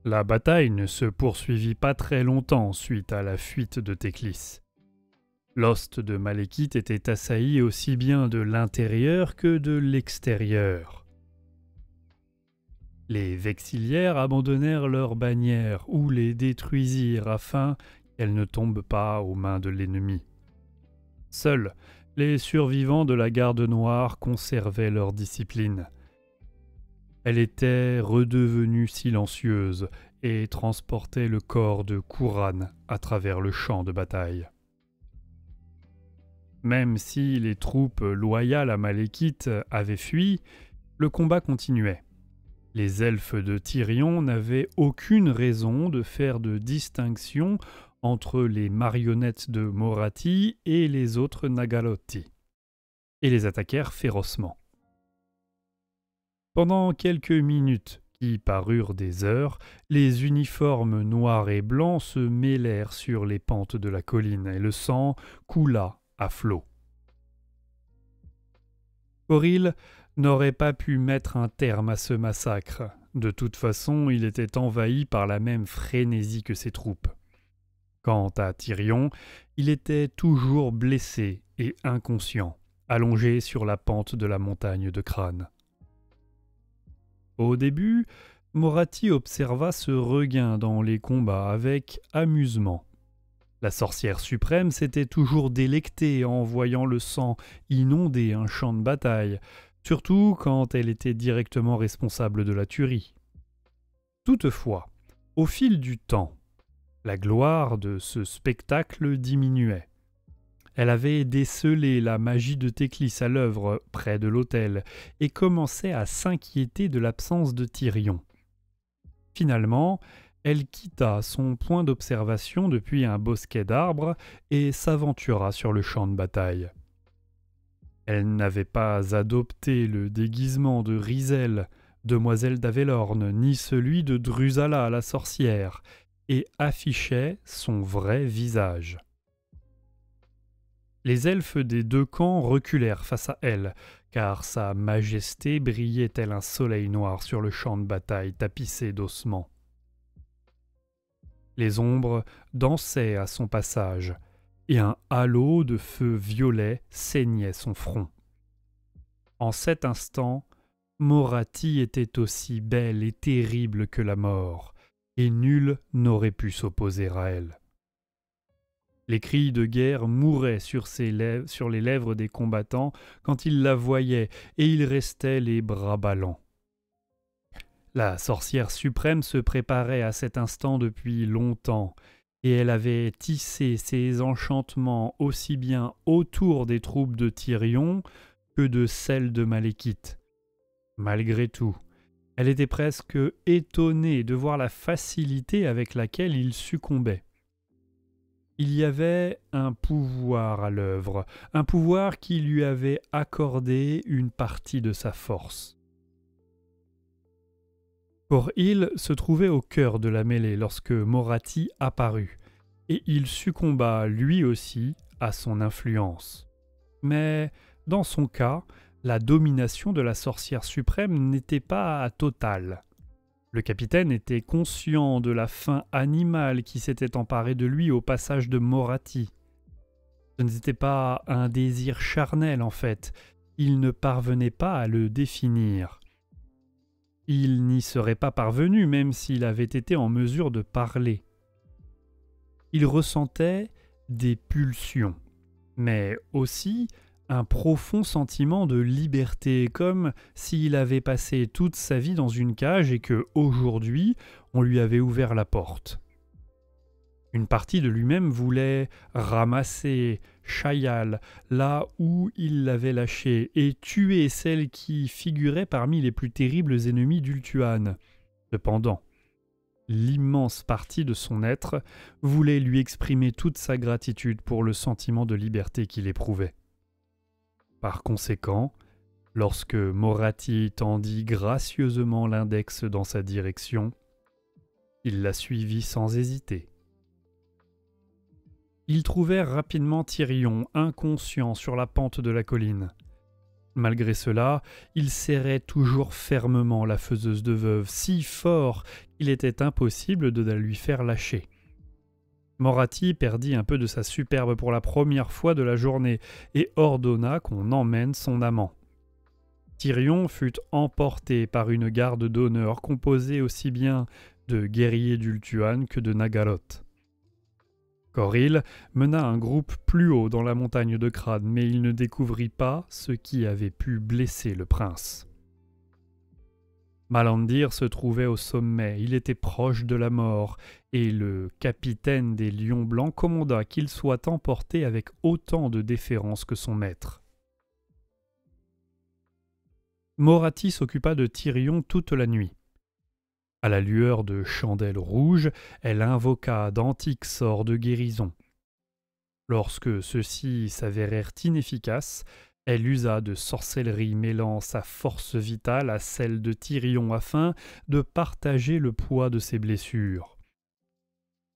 La bataille ne se poursuivit pas très longtemps suite à la fuite de Théclis. L'host de Malekith était assailli aussi bien de l'intérieur que de l'extérieur. Les vexillières abandonnèrent leurs bannières ou les détruisirent afin qu'elles ne tombent pas aux mains de l'ennemi. Seuls les survivants de la Garde Noire conservaient leur discipline. Elle était redevenue silencieuse et transportait le corps de Khurran à travers le champ de bataille. Même si les troupes loyales à Malekith avaient fui, le combat continuait. Les elfes de Tyrion n'avaient aucune raison de faire de distinction entre les marionnettes de Morathi et les autres Nagalotti, et les attaquèrent férocement. Pendant quelques minutes, qui parurent des heures, les uniformes noirs et blancs se mêlèrent sur les pentes de la colline et le sang coula à flots. Coril n'aurait pas pu mettre un terme à ce massacre. De toute façon, il était envahi par la même frénésie que ses troupes. Quant à Tyrion, il était toujours blessé et inconscient, allongé sur la pente de la montagne de Crâne. Au début, Morathi observa ce regain dans les combats avec amusement. La sorcière suprême s'était toujours délectée en voyant le sang inonder un champ de bataille, surtout quand elle était directement responsable de la tuerie. Toutefois, au fil du temps, la gloire de ce spectacle diminuait. Elle avait décelé la magie de Théclis à l'œuvre près de l'autel et commençait à s'inquiéter de l'absence de Tyrion. Finalement, elle quitta son point d'observation depuis un bosquet d'arbres et s'aventura sur le champ de bataille. Elle n'avait pas adopté le déguisement de Rizelle, demoiselle d'Avelorn, ni celui de Drusalla la sorcière, et affichait son vrai visage. Les elfes des deux camps reculèrent face à elle, car sa majesté brillait tel un soleil noir sur le champ de bataille tapissé d'ossements. Les ombres dansaient à son passage, et un halo de feu violet ceignait son front. En cet instant, Morathi était aussi belle et terrible que la mort, et nul n'aurait pu s'opposer à elle. Les cris de guerre mouraient sur les lèvres des combattants quand ils la voyaient, et ils restaient les bras ballants. La sorcière suprême se préparait à cet instant depuis longtemps, et elle avait tissé ses enchantements aussi bien autour des troupes de Tyrion que de celles de Malekith. Malgré tout, elle était presque étonnée de voir la facilité avec laquelle il succombait. Il y avait un pouvoir à l'œuvre, un pouvoir qui lui avait accordé une partie de sa force. Coril se trouvait au cœur de la mêlée lorsque Morathi apparut, et il succomba lui aussi à son influence. Mais dans son cas, la domination de la sorcière suprême n'était pas totale. Le capitaine était conscient de la faim animale qui s'était emparée de lui au passage de Morathi. Ce n'était pas un désir charnel en fait, il ne parvenait pas à le définir. Il n'y serait pas parvenu même s'il avait été en mesure de parler. Il ressentait des pulsions, mais aussi un profond sentiment de liberté, comme s'il avait passé toute sa vie dans une cage et que, aujourd'hui, on lui avait ouvert la porte. Une partie de lui-même voulait ramasser Shaial là où il l'avait lâché et tuer celle qui figurait parmi les plus terribles ennemis d'Ultuan. Cependant, l'immense partie de son être voulait lui exprimer toute sa gratitude pour le sentiment de liberté qu'il éprouvait. Par conséquent, lorsque Morathi tendit gracieusement l'index dans sa direction, il la suivit sans hésiter. Ils trouvèrent rapidement Tyrion, inconscient sur la pente de la colline. Malgré cela, il serrait toujours fermement la faiseuse de veuve, si fort qu'il était impossible de la lui faire lâcher. Moratti perdit un peu de sa superbe pour la première fois de la journée et ordonna qu'on emmène son amant. Tyrion fut emporté par une garde d'honneur composée aussi bien de guerriers d'Ultuan que de Nagaroth. Coril mena un groupe plus haut dans la montagne de Crâne, mais il ne découvrit pas ce qui avait pu blesser le prince. Malandir se trouvait au sommet, il était proche de la mort, et le capitaine des Lions Blancs commanda qu'il soit emporté avec autant de déférence que son maître. Moratti s'occupa de Tyrion toute la nuit. À la lueur de chandelles rouges, elle invoqua d'antiques sorts de guérison. Lorsque ceux-ci s'avérèrent inefficaces, elle usa de sorcellerie mêlant sa force vitale à celle de Tyrion afin de partager le poids de ses blessures.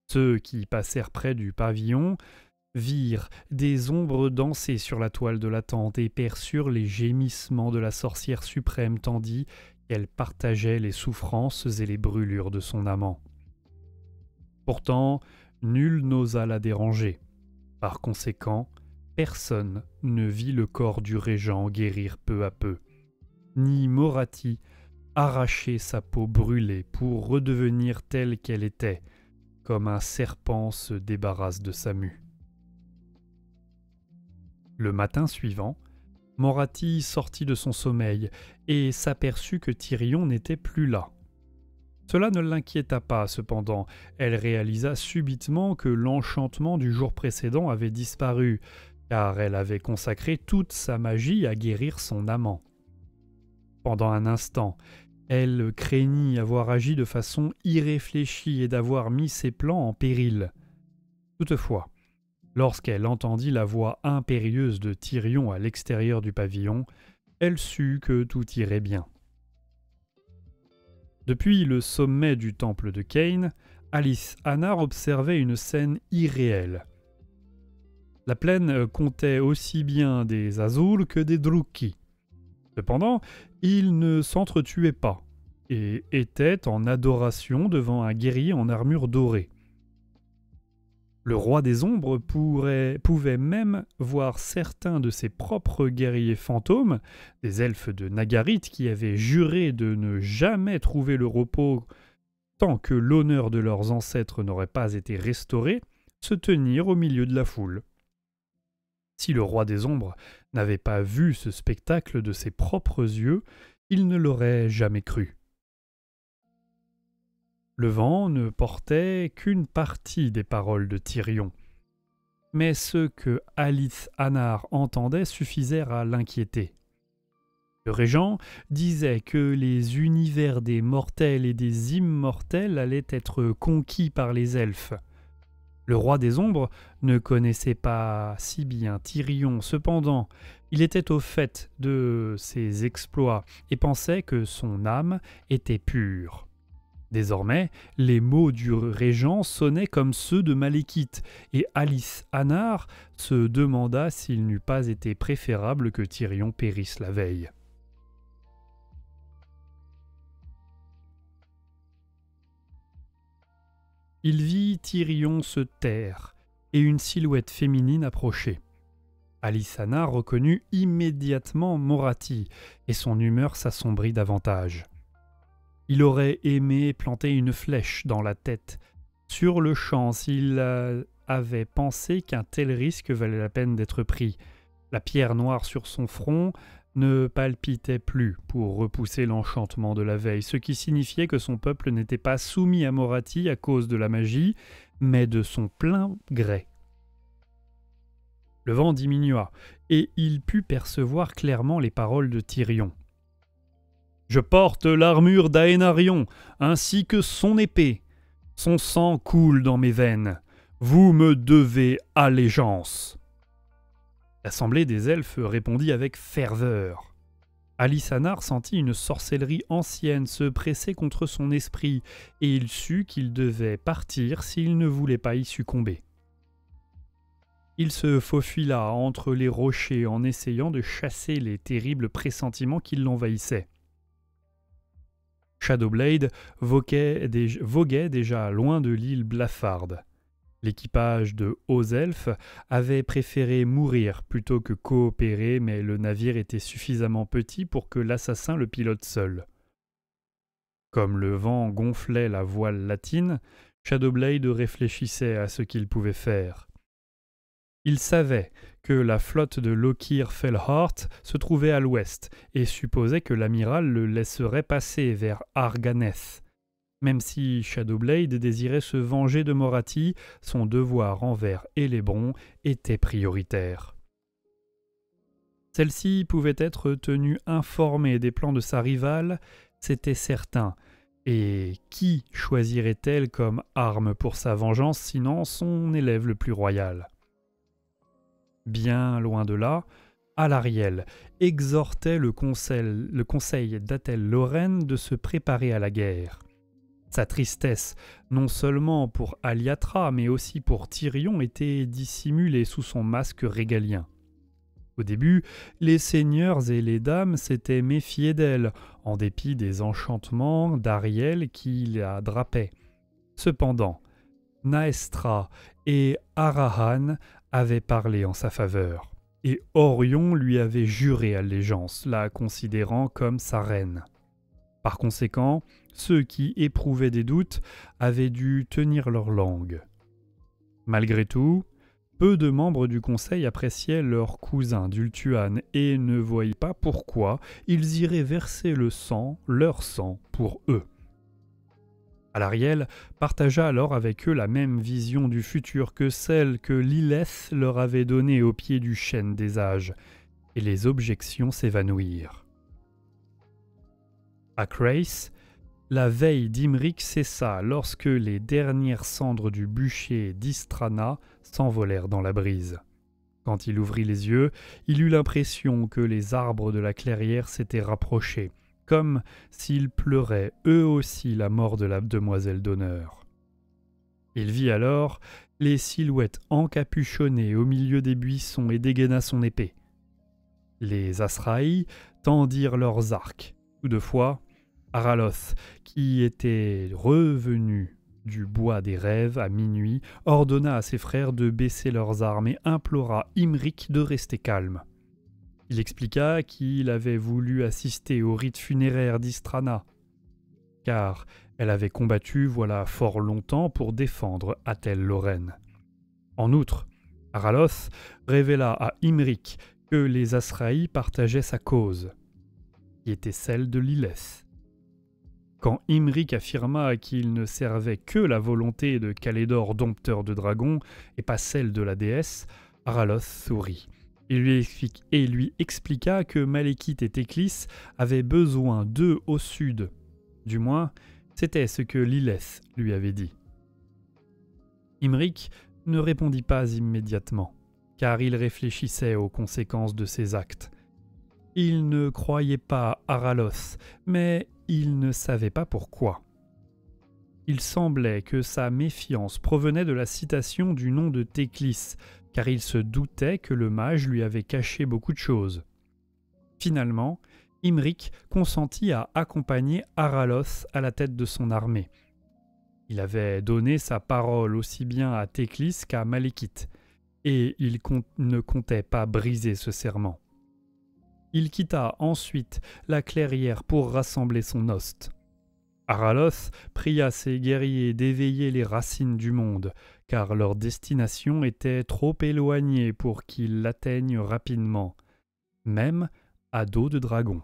Ceux qui passèrent près du pavillon virent des ombres danser sur la toile de la tente et perçurent les gémissements de la sorcière suprême tandis qu'elle partageait les souffrances et les brûlures de son amant. Pourtant, nul n'osa la déranger. Par conséquent, personne ne vit le corps du régent guérir peu à peu, ni Moratti arracher sa peau brûlée pour redevenir telle qu'elle était, comme un serpent se débarrasse de sa mue. Le matin suivant, Moratti sortit de son sommeil et s'aperçut que Tyrion n'était plus là. Cela ne l'inquiéta pas, cependant. Elle réalisa subitement que l'enchantement du jour précédent avait disparu, car elle avait consacré toute sa magie à guérir son amant. Pendant un instant, elle craignit avoir agi de façon irréfléchie et d'avoir mis ses plans en péril. Toutefois, lorsqu'elle entendit la voix impérieuse de Tyrion à l'extérieur du pavillon, elle sut que tout irait bien. Depuis le sommet du temple de Cain, Alice Anar observait une scène irréelle. La plaine comptait aussi bien des Azul que des Druchki. Cependant, ils ne s'entretuaient pas et étaient en adoration devant un guerrier en armure dorée. Le roi des ombres pouvait même voir certains de ses propres guerriers fantômes, des elfes de Nagarythe qui avaient juré de ne jamais trouver le repos tant que l'honneur de leurs ancêtres n'aurait pas été restauré, se tenir au milieu de la foule. Si le roi des ombres n'avait pas vu ce spectacle de ses propres yeux, il ne l'aurait jamais cru. Le vent ne portait qu'une partie des paroles de Tyrion, mais ce que Alice Anar entendait suffisait à l'inquiéter. Le régent disait que les univers des mortels et des immortels allaient être conquis par les elfes. Le roi des ombres ne connaissait pas si bien Tyrion, cependant, il était au fait de ses exploits et pensait que son âme était pure. Désormais, les mots du régent sonnaient comme ceux de Malekith, et Alice Anar se demanda s'il n'eût pas été préférable que Tyrion périsse la veille. Il vit Tyrion se taire et une silhouette féminine approcher. Alice Anar reconnut immédiatement Moratti, et son humeur s'assombrit davantage. Il aurait aimé planter une flèche dans la tête, sur le champ, s'il avait pensé qu'un tel risque valait la peine d'être pris. La pierre noire sur son front ne palpitait plus pour repousser l'enchantement de la veille, ce qui signifiait que son peuple n'était pas soumis à Moratti à cause de la magie, mais de son plein gré. Le vent diminua, et il put percevoir clairement les paroles de Tyrion. « Je porte l'armure d'Aénarion, ainsi que son épée. Son sang coule dans mes veines. Vous me devez allégeance. » L'assemblée des elfes répondit avec ferveur. Alice Anar sentit une sorcellerie ancienne se presser contre son esprit, et il sut qu'il devait partir s'il ne voulait pas y succomber. Il se faufila entre les rochers en essayant de chasser les terribles pressentiments qui l'envahissaient. Shadowblade voguait déjà loin de l'île Blafarde. L'équipage de hauts elfes avait préféré mourir plutôt que coopérer, mais le navire était suffisamment petit pour que l'assassin le pilote seul. Comme le vent gonflait la voile latine, Shadowblade réfléchissait à ce qu'il pouvait faire. Il savait que la flotte de Lokir Fellhart se trouvait à l'ouest et supposait que l'amiral le laisserait passer vers Arganeth. Même si Shadowblade désirait se venger de Morathi, son devoir envers Hellebron était prioritaire. Celle-ci pouvait être tenue informée des plans de sa rivale, c'était certain. Et qui choisirait-elle comme arme pour sa vengeance sinon son élève le plus royal ? Bien loin de là, Alarielle exhortait le conseil d'Athel Lorraine de se préparer à la guerre. Sa tristesse, non seulement pour Aliatra, mais aussi pour Tyrion, était dissimulée sous son masque régalien. Au début, les seigneurs et les dames s'étaient méfiés d'elle, en dépit des enchantements d'Ariel qui la drapaient. Cependant, Naestra et Arahan avaient parlé en sa faveur, et Orion lui avait juré allégeance, la considérant comme sa reine. Par conséquent, ceux qui éprouvaient des doutes avaient dû tenir leur langue. Malgré tout, peu de membres du conseil appréciaient leur cousin d'Ultuan et ne voyaient pas pourquoi ils iraient verser leur sang pour eux. Alarielle partagea alors avec eux la même vision du futur que celle que Lilith leur avait donnée au pied du chêne des âges, et les objections s'évanouirent. À Chrace, la veille d'Imric cessa lorsque les dernières cendres du bûcher d'Istrana s'envolèrent dans la brise. Quand il ouvrit les yeux, il eut l'impression que les arbres de la clairière s'étaient rapprochés, comme s'ils pleuraient eux aussi la mort de la demoiselle d'honneur. Il vit alors les silhouettes encapuchonnées au milieu des buissons et dégaina son épée. Les Asraï tendirent leurs arcs. Toutefois, Araloth, qui était revenu du bois des rêves à minuit, ordonna à ses frères de baisser leurs armes et implora Imric de rester calme. Il expliqua qu'il avait voulu assister au rite funéraire d'Istrana, car elle avait combattu voilà fort longtemps pour défendre Athel Lorraine. En outre, Araloth révéla à Imric que les Asraï partageaient sa cause, qui était celle de Lilith. Quand Imric affirma qu'il ne servait que la volonté de Calédor, dompteur de dragons, et pas celle de la déesse, Araloth sourit. Il lui expliqua que Malekith et Théclis avaient besoin d'eux au sud. Du moins, c'était ce que Lilith lui avait dit. Imric ne répondit pas immédiatement, car il réfléchissait aux conséquences de ses actes. Il ne croyait pas Araloth, mais il ne savait pas pourquoi. Il semblait que sa méfiance provenait de la citation du nom de Théclis, car il se doutait que le mage lui avait caché beaucoup de choses. Finalement, Imric consentit à accompagner Araloth à la tête de son armée. Il avait donné sa parole aussi bien à Théclis qu'à Malekith, et il ne comptait pas briser ce serment. Il quitta ensuite la clairière pour rassembler son host. Araloth pria ses guerriers d'éveiller les racines du monde, car leur destination était trop éloignée pour qu'ils l'atteignent rapidement, même à dos de dragon.